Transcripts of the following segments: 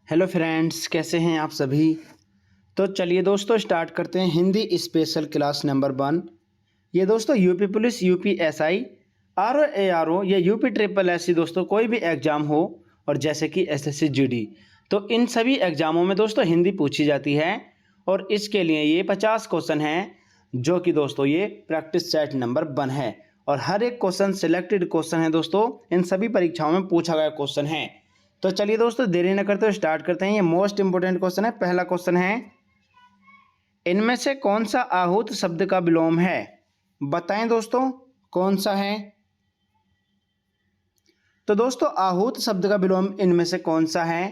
Hello friends, कैसे हैं आप सभी। तो चलिए दोस्तों स्टार्ट करते हैं हिंदी स्पेशल क्लास नंबर 1। ये दोस्तों UP police, UP SI, RO ARO या यूपी ट्रिपल एससी दोस्तों कोई भी एग्ज़ाम हो, और जैसे कि एसएससी जीडी, तो इन सभी एग्ज़ामों में दोस्तों हिंदी पूछी जाती है। और इसके लिए ये 50 क्वेश्चन हैं, जो कि दोस्तों ये प्रैक्टिस सेट नंबर 1 है। और हर एक क्वेश्चन सिलेक्टेड क्वेश्चन है दोस्तों, इन सभी परीक्षाओं में पूछा गया क्वेश्चन है। तो चलिए दोस्तों देरी न करते हुए स्टार्ट करते हैं। ये मोस्ट इंपोर्टेंट क्वेश्चन है। पहला क्वेश्चन है, इनमें से कौन सा आहूत शब्द का विलोम है। बताएं दोस्तों कौन सा है। तो दोस्तों आहूत शब्द का विलोम इनमें से कौन सा है।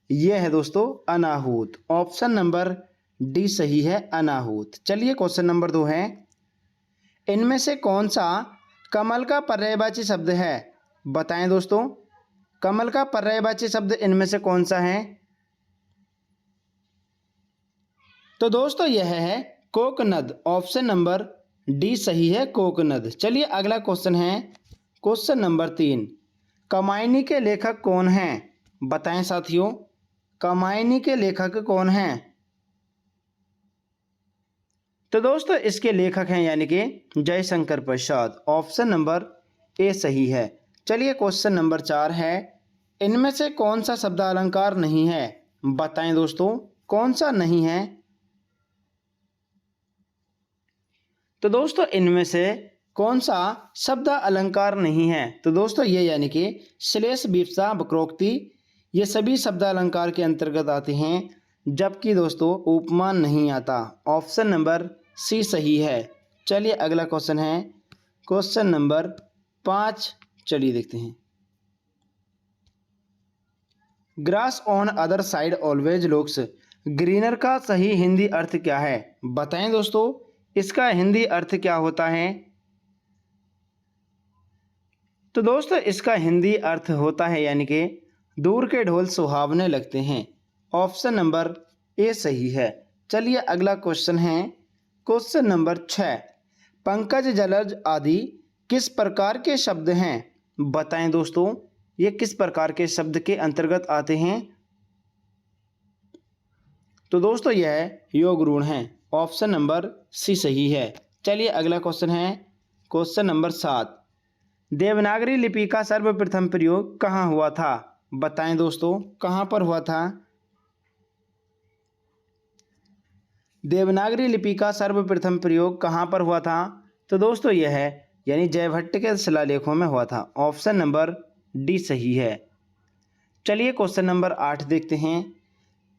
यह है दोस्तों अनाहूत। ऑप्शन नंबर डी सही है, अनाहूत। चलिए क्वेश्चन नंबर 2 है, इनमें से कौन सा कमल का पर्यायवाची शब्द है। बताएं दोस्तों कमल का पर्यायवाची शब्द इनमें से कौन सा है। तो दोस्तों यह है कोकनद। ऑप्शन नंबर डी सही है, कोकनद। चलिए अगला क्वेश्चन है, क्वेश्चन नंबर 3, कामायनी के लेखक कौन हैं। बताएं साथियों कामायनी के लेखक कौन हैं। तो दोस्तों इसके लेखक हैं यानी कि Jaishankar Prasad. Option number A सही है। चलिए क्वेश्चन नंबर 4 है, इनमें से कौन सा शब्द अलंकार नहीं है। बताएं दोस्तों कौन सा नहीं है। तो दोस्तों इनमें से कौन सा शब्द अलंकार नहीं है। तो दोस्तों ये यानी कि श्लेष, विवक्षा, वक्रोक्ति, ये सभी शब्द अलंकार के अंतर्गत आते हैं, जबकि दोस्तों उपमान नहीं आता। ऑप्शन नंबर सी सही है। चलिए अगला क्वेश्चन है, क्वेश्चन नंबर 5। चलिए देखते हैं, grass on other side always looks greener का सही हिंदी अर्थ क्या है। बताएं दोस्तों इसका हिंदी अर्थ क्या होता है। तो दोस्तों इसका हिंदी अर्थ होता है यानी कि दूर के ढोल सुहावने लगते हैं। ऑप्शन नंबर ए सही है। चलिए अगला क्वेश्चन है, क्वेश्चन नंबर 6, पंकज, जलज आदि किस प्रकार के शब्द हैं। बताएं दोस्तों ये किस प्रकार के शब्द के अंतर्गत आते हैं। तो दोस्तों यह योग ऋण है। ऑप्शन नंबर सी सही है। चलिए अगला क्वेश्चन है, क्वेश्चन नंबर 7, देवनागरी लिपि का सर्वप्रथम प्रयोग कहाँ हुआ था। बताएं दोस्तों कहाँ पर हुआ था। देवनागरी लिपि का सर्वप्रथम प्रयोग कहाँ पर हुआ था। तो दोस्तों यह है यानी जयभट्ट के शिलालेखों में हुआ था। ऑप्शन नंबर डी सही है। चलिए क्वेश्चन नंबर 8 देखते हैं,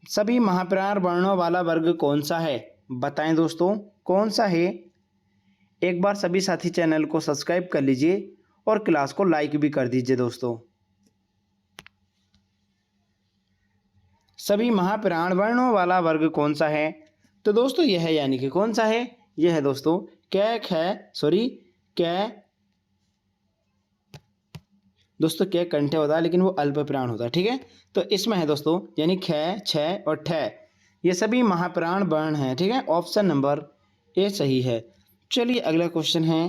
सभी महाप्राण वर्णों वाला वर्ग कौन सा है। बताएं दोस्तों कौन सा है। एक बार सभी साथी चैनल को सब्सक्राइब कर लीजिए और क्लास को लाइक भी कर दीजिए दोस्तों। सभी महाप्राण वर्णों वाला वर्ग कौन सा है। तो दोस्तों यह है यानी कि कौन सा है। यह है दोस्तों कै दोस्तों कै कंठे होता है लेकिन वो अल्प प्राण होता है, ठीक है। तो इसमें है दोस्तों यानी ख, छ और ठ, ये सभी महाप्राण वर्ण हैं, ठीक है। ऑप्शन नंबर ए सही है। चलिए अगला क्वेश्चन है,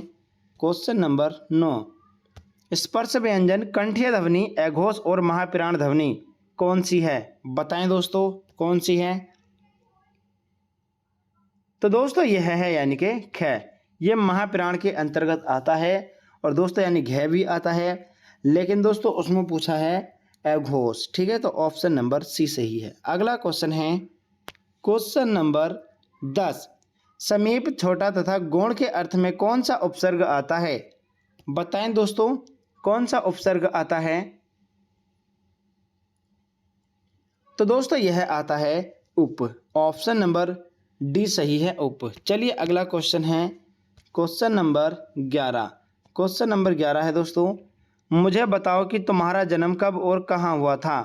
क्वेश्चन नंबर 9, स्पर्श व्यंजन कंठीय ध्वनि, अघोष और महाप्राण ध्वनि कौन सी है। बताएं दोस्तों कौन सी है। तो दोस्तों यह है यानी कि ख, ये महाप्राण के अंतर्गत आता है। और दोस्तों यानी घ भी आता है, लेकिन दोस्तों उसमें पूछा है अघोष, ठीक है। तो ऑप्शन नंबर सी सही है। अगला क्वेश्चन है, क्वेश्चन नंबर 10, समीप, छोटा तथा गौण के अर्थ में कौन सा उपसर्ग आता है। बताएं दोस्तों कौन सा उपसर्ग आता है। तो दोस्तों यह आता है उप। ऑप्शन नंबर डी सही है, उप। चलिए अगला क्वेश्चन है, क्वेश्चन नंबर 11। क्वेश्चन नंबर 11 है दोस्तों, मुझे बताओ कि तुम्हारा जन्म कब और कहाँ हुआ था।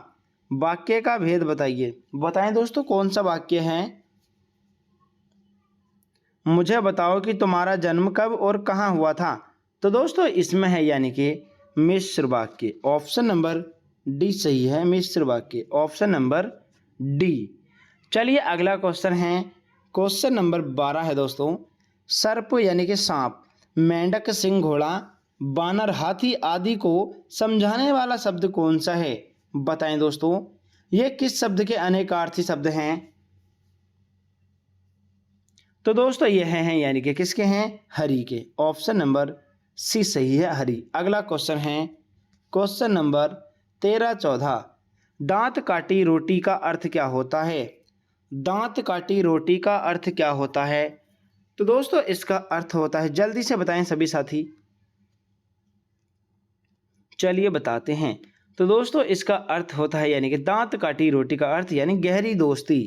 वाक्य का भेद बताइए। बताएं दोस्तों कौन सा वाक्य है। मुझे बताओ कि तुम्हारा जन्म कब और कहाँ हुआ था। तो दोस्तों इसमें है यानी कि मिश्र वाक्य। ऑप्शन नंबर डी सही है, मिश्र वाक्य। Option number D. चलिए अगला क्वेश्चन है, क्वेश्चन नंबर 12 है दोस्तों, सर्प यानी कि सांप, मेंढक, सिंह, घोड़ा, बानर, हाथी आदि को समझाने वाला शब्द कौन सा है। बताएं दोस्तों ये किस शब्द के अनेकार्थी शब्द हैं? तो दोस्तों ये हैं यानी कि किसके हैं? हरि के। ऑप्शन नंबर सी सही है, हरि। अगला क्वेश्चन है क्वेश्चन नंबर 13-14। दांत काटी रोटी का अर्थ क्या होता है? दांत काटी रोटी का अर्थ क्या होता है? तो दोस्तों इसका अर्थ होता है, जल्दी से बताएं सभी साथी। चलिए बताते हैं। तो दोस्तों इसका अर्थ होता है यानी कि दांत काटी रोटी का अर्थ यानी गहरी दोस्ती।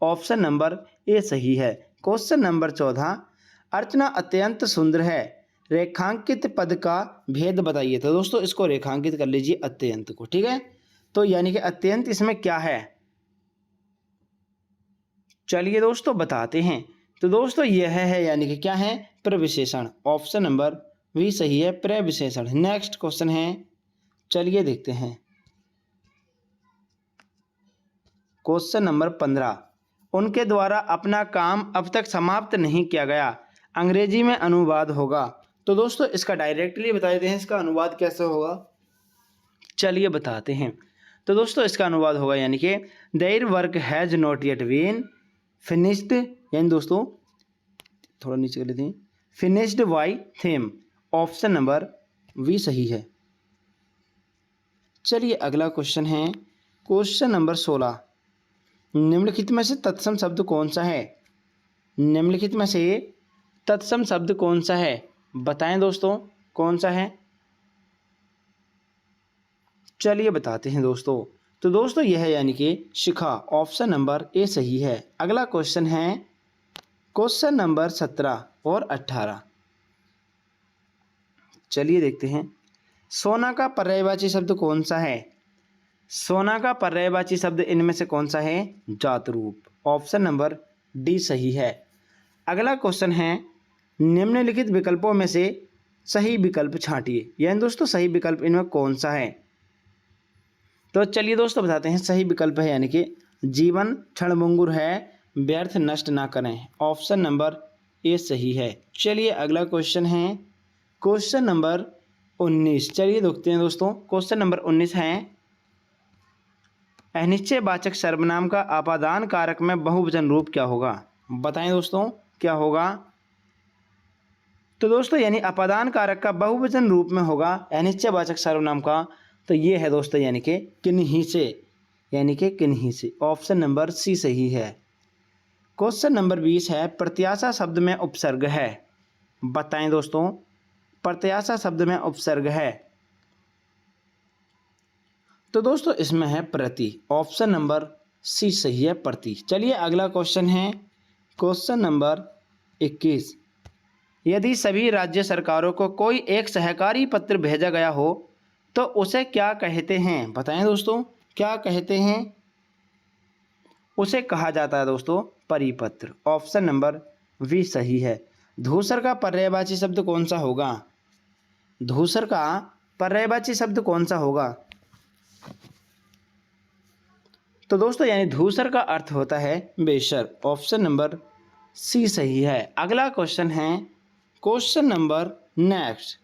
ऑप्शन नंबर ए सही है। Question number 14। अर्चना अत्यंत सुंदर है, रेखांकित पद का भेद बताइए। तो दोस्तों इसको रेखांकित कर लीजिए अत्यंत को, ठीक है। तो यानी कि अत्यंत इसमें क्या है? चलिए दोस्तों बताते हैं। तो दोस्तों यह है यानी कि क्या है? प्रविशेषण। ऑप्शन नंबर बी सही है, प्रविशेषण। नेक्स्ट क्वेश्चन है, चलिए देखते हैं। Question number 15। उनके द्वारा अपना काम अब तक समाप्त नहीं किया गया, अंग्रेजी में अनुवाद होगा। तो दोस्तों इसका डायरेक्टली बता देते हैं, इसका अनुवाद कैसे होगा। चलिए बताते हैं। तो दोस्तों इसका अनुवाद होगा यानी कि their work has not yet been finished, यानी दोस्तों थोड़ा नीचे कर लेते हैं, finished by them. Option number V सही है। चलिए अगला क्वेश्चन है क्वेश्चन नंबर 16। निम्नलिखित में से तत्सम शब्द कौन सा है? निम्नलिखित में से तत्सम शब्द कौन सा है? बताएं दोस्तों कौन सा है। चलिए बताते हैं दोस्तों। तो दोस्तों यह है यानी कि शिखा। ऑप्शन नंबर ए सही है। अगला क्वेश्चन है क्वेश्चन नंबर 17 और 18। चलिए देखते हैं। सोना का पर्यायवाची शब्द कौन सा है? सोना का पर्यायवाची शब्द इनमें से कौन सा है? जात रूप। ऑप्शन नंबर डी सही है। अगला क्वेश्चन है निम्नलिखित विकल्पों में से सही विकल्प छांटिए, यानी दोस्तों सही विकल्प इनमें कौन सा है। तो चलिए दोस्तों बताते हैं। सही विकल्प है यानी कि जीवन क्षणभंगुर है, व्यर्थ नष्ट ना करें। ऑप्शन नंबर ए सही है। चलिए अगला क्वेश्चन है क्वेश्चन नंबर 19। चलिए देखते हैं दोस्तों। क्वेश्चन नंबर 19 है अनिश्चयवाचक सर्वनाम का अपादान कारक में बहुवचन रूप क्या होगा? बताएं दोस्तों क्या होगा। तो दोस्तों यानी अपादान कारक का बहुवचन रूप में होगा अनिश्चयवाचक सर्वनाम का। तो ये है दोस्तों यानी कि किन्हीं से, यानी कि किन्हीं से। ऑप्शन नंबर सी सही है। क्वेश्चन नंबर 20 है प्रत्याशा शब्द में उपसर्ग है। बताएं दोस्तों प्रत्याशा शब्द में उपसर्ग है। तो दोस्तों इसमें है प्रति। ऑप्शन नंबर सी सही है, प्रति। चलिए अगला क्वेश्चन है क्वेश्चन नंबर 21। यदि सभी राज्य सरकारों को कोई एक सहकारी पत्र भेजा गया हो तो उसे क्या कहते हैं? बताएं दोस्तों क्या कहते हैं। उसे कहा जाता है दोस्तों परिपत्र। ऑप्शन नंबर वी सही है। धूसर का पर्यायवाची शब्द कौन सा होगा? धूसर का पर्यायवाची शब्द कौन सा होगा? तो दोस्तों यानी धूसर का अर्थ होता है बेशर। ऑप्शन नंबर सी सही है। अगला क्वेश्चन है क्वेश्चन नंबर नेक्स्ट।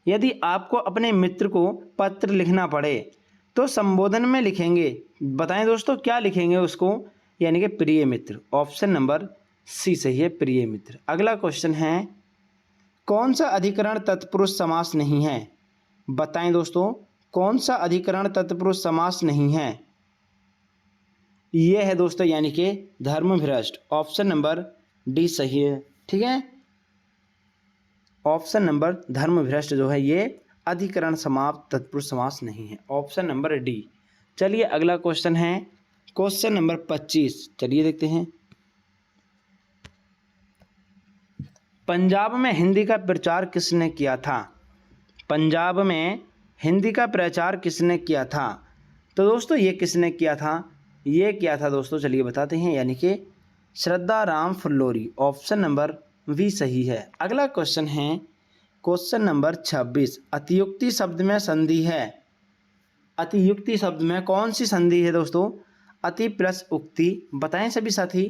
यदि आपको अपने मित्र को पत्र लिखना पड़े तो संबोधन में लिखेंगे। बताएं दोस्तों क्या लिखेंगे उसको, यानी कि प्रिय मित्र। ऑप्शन नंबर सी सही है, प्रिय मित्र। अगला क्वेश्चन है कौन सा अधिकरण तत्पुरुष समास नहीं है? बताएं दोस्तों कौन सा अधिकरण तत्पुरुष समास नहीं है। ये है दोस्तों यानी कि धर्मभ्रष्ट। ऑप्शन नंबर डी सही है, ठीक है। ऑप्शन नंबर धर्मभ्रष्ट जो है ये अधिकरण समाप्त तत्पुरुष समास नहीं है। Option number D. चलिए अगला क्वेश्चन है क्वेश्चन नंबर 25। चलिए देखते हैं। पंजाब में हिंदी का प्रचार किसने किया था? पंजाब में हिंदी का प्रचार किसने किया था? तो दोस्तों ये किसने किया था? ये किया था दोस्तों, चलिए बताते हैं, यानी कि श्रद्धा राम फुल्लोरी। ऑप्शन नंबर वी सही है। अगला क्वेश्चन है क्वेश्चन नंबर 26। अतियुक्ति शब्द में संधि है। अतियुक्ति शब्द में कौन सी संधि है दोस्तों? अति प्लस उक्ति। बताएं सभी साथी।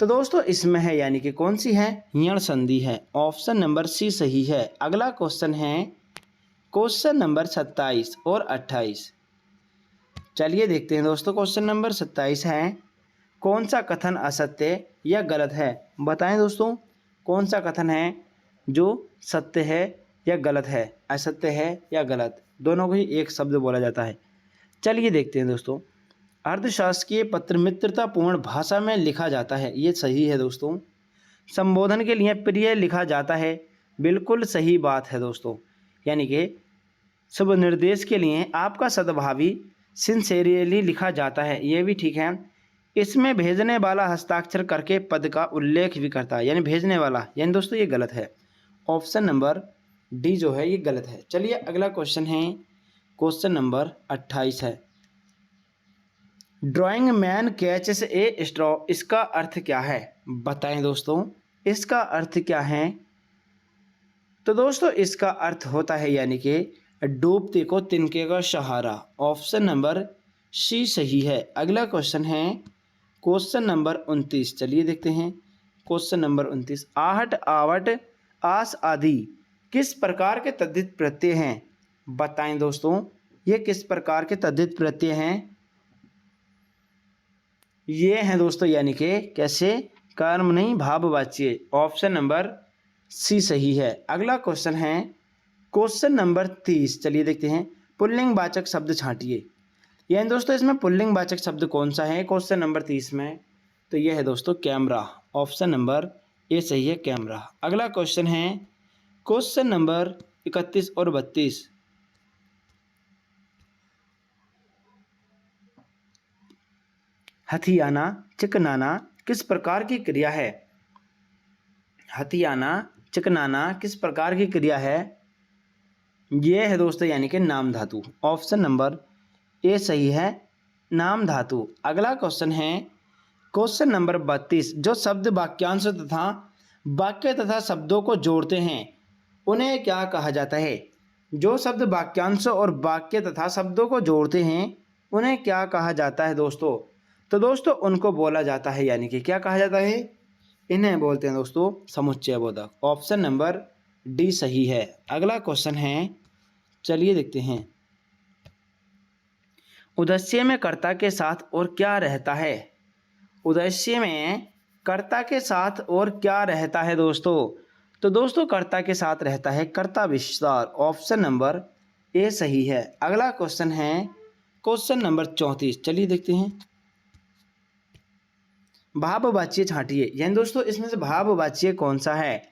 तो दोस्तों इसमें है यानी कि कौन सी है? यण संधि है। ऑप्शन नंबर सी सही है। अगला क्वेश्चन है क्वेश्चन नंबर 27 और 28। चलिए देखते हैं दोस्तों, क्वेश्चन नंबर 27 है, कौन सा कथन असत्य या गलत है? बताएं दोस्तों, कौन सा कथन है जो सत्य है या गलत है, असत्य है या गलत, दोनों को ही एक शब्द बोला जाता है। चलिए देखते हैं दोस्तों, अर्धशासकीय पत्र मित्रतापूर्ण भाषा में लिखा जाता है, ये सही है दोस्तों। संबोधन के लिए प्रिय लिखा जाता है, बिल्कुल सही बात है दोस्तों। यानी कि शुभ निर्देश के लिए आपका सद्भावी सिंसेरियली लिखा जाता है, ये भी ठीक है। इसमें भेजने वाला हस्ताक्षर करके पद का उल्लेख भी करता है, यानी भेजने वाला, यानी दोस्तों ये गलत है। ऑप्शन नंबर डी जो है ये गलत है। चलिए अगला क्वेश्चन है, क्वेश्चन नंबर 28 है, ड्राइंग मैन कैचेस ए स्ट्रॉ, इसका अर्थ क्या है? बताएं दोस्तों, इसका अर्थ क्या है? तो दोस्तों इसका अर्थ होता है यानी कि डूबते को तिनके का सहारा। ऑप्शन नंबर सी सही है। अगला क्वेश्चन है क्वेश्चन नंबर 29। चलिए देखते हैं क्वेश्चन नंबर 29, आहट, आवट, आस आदि किस प्रकार के तद्धित प्रत्यय हैं? बताएं दोस्तों, ये किस प्रकार के तद्धित प्रत्यय हैं? ये हैं दोस्तों यानी कि कैसे, कर्म नहीं भाववाच्य। ऑप्शन नंबर सी सही है। अगला क्वेश्चन है क्वेश्चन नंबर 30। चलिए देखते हैं, पुल्लिंग वाचक शब्द छांटिए। यानी दोस्तों इसमें पुल्लिंग वाचक शब्द कौन सा है क्वेश्चन नंबर 30 में? तो यह है दोस्तों कैमरा। ऑप्शन नंबर ए सही है, कैमरा। अगला क्वेश्चन है क्वेश्चन नंबर 31 और 32, हथियाना, चिकनाना किस प्रकार की क्रिया है? हथियाना, चिकनाना किस प्रकार की क्रिया है? ये है दोस्तों यानी कि नाम धातु। ऑप्शन नंबर ए सही है, नाम धातु। अगला क्वेश्चन है क्वेश्चन नंबर 32, जो शब्द वाक्यांश तथा वाक्य तथा शब्दों को जोड़ते हैं उन्हें क्या कहा जाता है? जो शब्द वाक्यांश और वाक्य तथा शब्दों को जोड़ते हैं उन्हें क्या कहा जाता है दोस्तों? तो दोस्तों उनको बोला जाता है, यानी कि क्या कहा जाता है? इन्हें बोलते हैं दोस्तों समुच्चय बोधक। ऑप्शन नंबर डी सही है। अगला क्वेश्चन है, चलिए देखते हैं, उद्देश्य में कर्ता के साथ और क्या रहता है? उद्देश्य में कर्ता के साथ और क्या रहता है दोस्तों? तो दोस्तों कर्ता के साथ रहता है कर्ता विस्तार। ऑप्शन नंबर ए सही है। अगला क्वेश्चन है क्वेश्चन नंबर 34। चलिए देखते हैं, भाववाच्य छांटिए। यानी दोस्तों इसमें से भाववाच्य कौन सा है?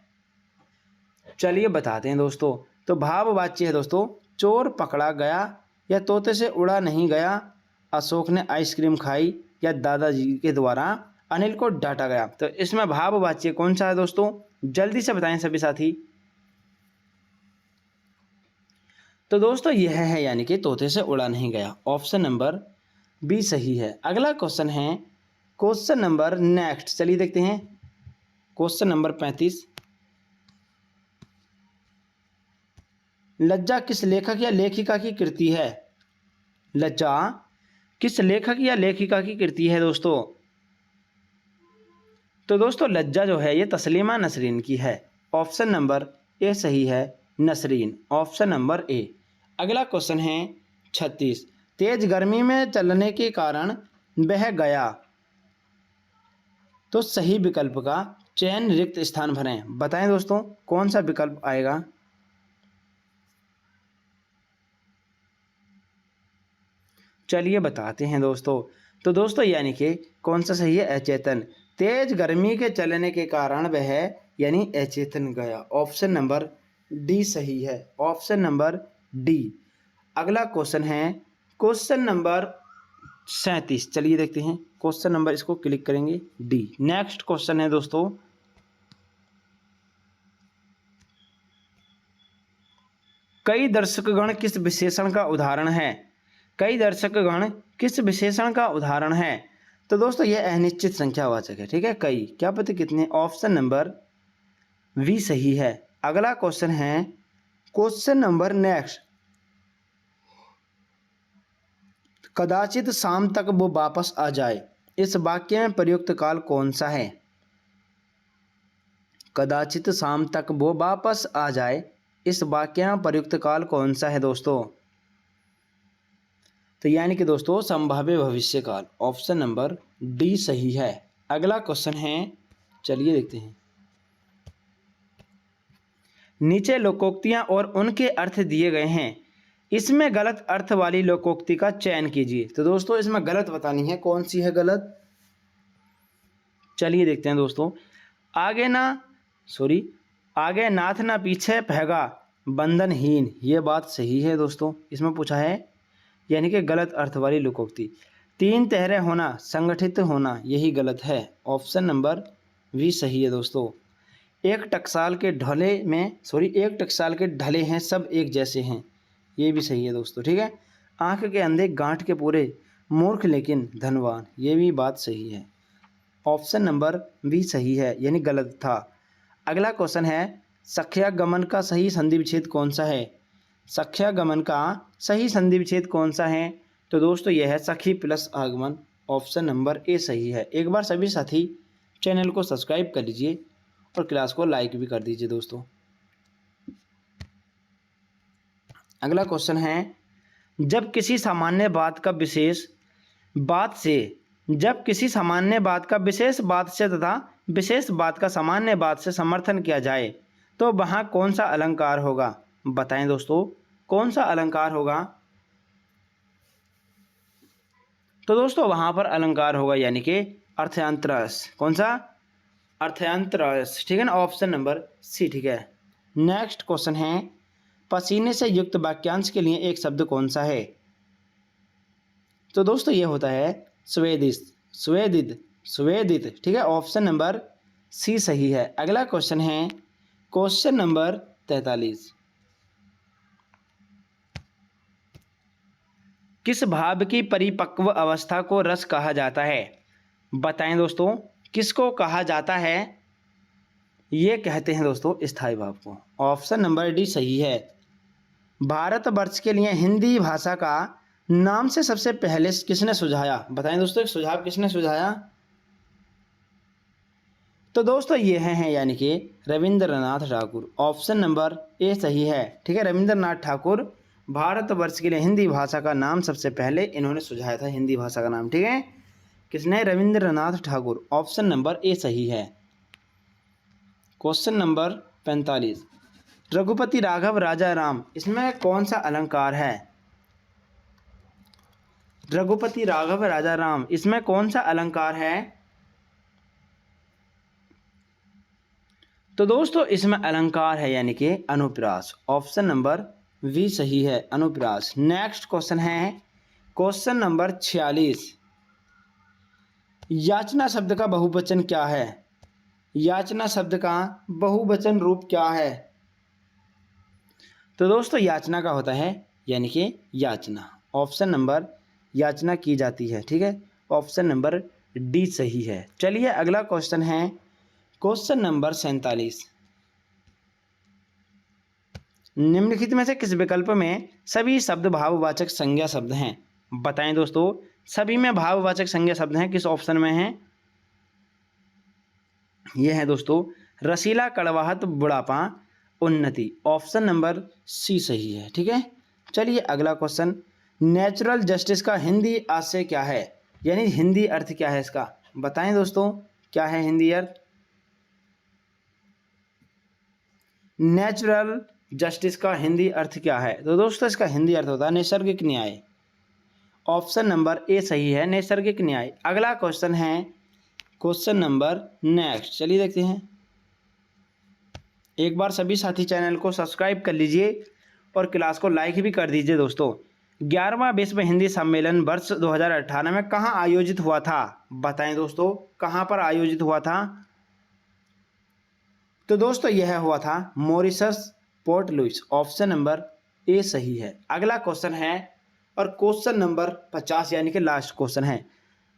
चलिए बताते हैं दोस्तों। तो भाववाच्य है दोस्तों, चोर पकड़ा गया, या तोते से उड़ा नहीं गया, अशोक ने आइसक्रीम खाई, या दादाजी के द्वारा अनिल को डांटा गया। तो इसमें भाववाच्य कौन सा है दोस्तों? जल्दी से बताएं सभी साथी। तो दोस्तों यह है यानी कि तोते से उड़ा नहीं गया। ऑप्शन नंबर बी सही है। अगला क्वेश्चन है क्वेश्चन नंबर नेक्स्ट। चलिए देखते हैं क्वेश्चन नंबर 35, लज्जा किस लेखक या लेखिका की कृति है? लज्जा किस लेखक या लेखिका की कृति है दोस्तों? तो दोस्तों लज्जा जो है ये तस्लीमा नसरीन की है। ऑप्शन नंबर ए सही है, नसरीन। ऑप्शन नंबर ए। अगला क्वेश्चन है 36, तेज गर्मी में चलने के कारण बह गया। तो सही विकल्प का चयन, रिक्त स्थान भरें। बताएं दोस्तों कौन सा विकल्प आएगा? चलिए बताते हैं दोस्तों। तो दोस्तों यानी कि कौन सा सही है? अचेतन। तेज गर्मी के चलने के कारण वह यानी अचेतन गया। ऑप्शन नंबर डी सही है। Option number D. अगला क्वेश्चन है क्वेश्चन नंबर 37। चलिए देखते हैं क्वेश्चन नंबर, इसको क्लिक करेंगे डी। नेक्स्ट क्वेश्चन है दोस्तों, कई दर्शकगण किस विशेषण का उदाहरण है? कई दर्शकगण किस विशेषण का उदाहरण है? तो दोस्तों यह अनिश्चित संख्यावाचक है। ठीक है, कई, क्या पता कितने। ऑप्शन नंबर वी सही है। अगला क्वेश्चन है क्वेश्चन नंबर नेक्स्ट, कदाचित शाम तक वो वापस आ जाए, इस वाक्य में प्रयुक्त काल कौन सा है? कदाचित शाम तक वो वापस आ जाए, इस वाक्य में प्रयुक्त काल कौन सा है दोस्तों? तो यानी कि दोस्तों संभाव्य भविष्य काल, ऑप्शन नंबर डी सही है। अगला क्वेश्चन है, चलिए देखते हैं। नीचे लोकोक्तियां और उनके अर्थ दिए गए हैं, इसमें गलत अर्थ वाली लोकोक्ति का चयन कीजिए। तो दोस्तों इसमें गलत बतानी है, कौन सी है गलत, चलिए देखते हैं दोस्तों। आगे नाथ ना पीछे पहगा बंधनहीन, ये बात सही है दोस्तों, इसमें पूछा है, यानी कि गलत अर्थ वाली लोकोक्ति। तीन तहरे होना संगठित होना, यही गलत है, ऑप्शन नंबर भी सही है दोस्तों। एक टकसाल के ढले हैं सब एक जैसे हैं, ये भी सही है दोस्तों, ठीक है। आंख के अंधे गांठ के पूरे, मूर्ख लेकिन धनवान, ये भी बात सही है, ऑप्शन नंबर भी सही है, यानी गलत था। अगला क्वेश्चन है, सख्यागमन का सही संधि विच्छेद कौन सा है? सख्यागमन का सही संधि विच्छेद कौन सा है? तो दोस्तों यह है सखी प्लस आगमन, ऑप्शन नंबर ए सही है। एक बार सभी साथी चैनल को सब्सक्राइब कर लीजिए और क्लास को लाइक भी कर दीजिए दोस्तों। अगला क्वेश्चन है, जब किसी सामान्य बात का विशेष बात से तथा विशेष बात का सामान्य बात से समर्थन किया जाए तो वहाँ कौन सा अलंकार होगा? बताएं दोस्तों कौन सा अलंकार होगा? तो दोस्तों वहाँ पर अलंकार होगा यानी कि अर्थांतरस। कौन सा? अर्थांतरस, ठीक है ना, ऑप्शन नंबर सी, ठीक है। नेक्स्ट क्वेश्चन है, पसीने से युक्त वाक्यांश के लिए एक शब्द कौन सा है? तो दोस्तों ये होता है स्वेदित, ठीक है, ऑप्शन नंबर सी सही है। अगला क्वेश्चन है, क्वेश्चन नंबर 43, किस भाव की परिपक्व अवस्था को रस कहा जाता है? बताएं दोस्तों किसको कहा जाता है? ये कहते हैं दोस्तों स्थायी भाव को, ऑप्शन नंबर डी सही है। भारतवर्ष के लिए हिंदी भाषा का नाम से सबसे पहले किसने सुझाया? बताएं दोस्तों एक सुझाव किसने सुझाया? तो दोस्तों ये हैं यानी कि Rabindranath Thakur, option number A सही है, ठीक है। रविंद्रनाथ ठाकुर भारतवर्ष के लिए हिंदी भाषा का नाम सबसे पहले इन्होंने सुझाया था, हिंदी भाषा का नाम, ठीक है। किसने? Rabindranath Thakur, option number A सही है। क्वेश्चन नंबर 45, रघुपति राघव राजा राम, इसमें कौन सा अलंकार है? रघुपति राघव राजा राम, इसमें कौन सा अलंकार है? तो दोस्तों इसमें अलंकार है यानी कि अनुप्रास, ऑप्शन नंबर वी सही है, अनुप्रास। नेक्स्ट क्वेश्चन है क्वेश्चन नंबर 46, याचना शब्द का बहुवचन क्या है? याचना शब्द का बहुवचन रूप क्या है? तो दोस्तों याचना का होता है यानी कि याचना, ऑप्शन नंबर याचना की जाती है, ठीक है, ऑप्शन नंबर डी सही है। चलिए अगला क्वेश्चन है क्वेश्चन नंबर 47, निम्नलिखित में से किस विकल्प में सभी शब्द भाववाचक संज्ञा शब्द हैं? बताएं दोस्तों सभी में भाववाचक संज्ञा शब्द हैं, किस ऑप्शन में हैं? यह है दोस्तों रसीला, कड़वाहट, बुढ़ापा, उन्नति, ऑप्शन नंबर सी सही है, ठीक है। चलिए अगला क्वेश्चन, नेचुरल जस्टिस का हिंदी आशय क्या है? यानी हिंदी अर्थ क्या है इसका? बताएं दोस्तों क्या है हिंदी अर्थ? नेचुरल जस्टिस का हिंदी अर्थ क्या है? तो दोस्तों इसका हिंदी अर्थ होता है नैसर्गिक न्याय, ऑप्शन नंबर ए सही है, नैसर्गिक न्याय। अगला क्वेश्चन है क्वेश्चन नंबर नेक्स्ट, चलिए देखते हैं। एक बार सभी साथी चैनल को सब्सक्राइब कर लीजिए और क्लास को लाइक भी कर दीजिए दोस्तों। 11वां विश्व हिंदी सम्मेलन वर्ष 2018 में कहाँ आयोजित हुआ था? बताएं दोस्तों कहाँ पर आयोजित हुआ था? तो दोस्तों यह हुआ था Mauritius, Port Louis, option number A सही है। अगला क्वेश्चन है और क्वेश्चन नंबर 50 यानी कि लास्ट क्वेश्चन है,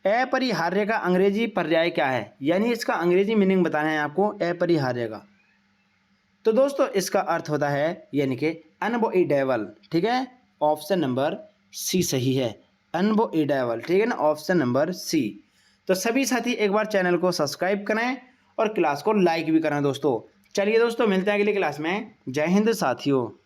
अपरिहार्य का अंग्रेजी पर्याय क्या है? यानी इसका अंग्रेजी मीनिंग बताना है आपको अपरिहार्य का। तो दोस्तों इसका अर्थ होता है यानी कि अनअवॉइडेबल, ठीक है, ऑप्शन नंबर सी सही है, अनअवॉइडेबल, ठीक है ना, ऑप्शन नंबर सी। तो सभी साथी एक बार चैनल को सब्सक्राइब करें और क्लास को लाइक भी करें दोस्तों। चलिए दोस्तों, मिलते हैं अगली क्लास में। जय हिंद साथियों।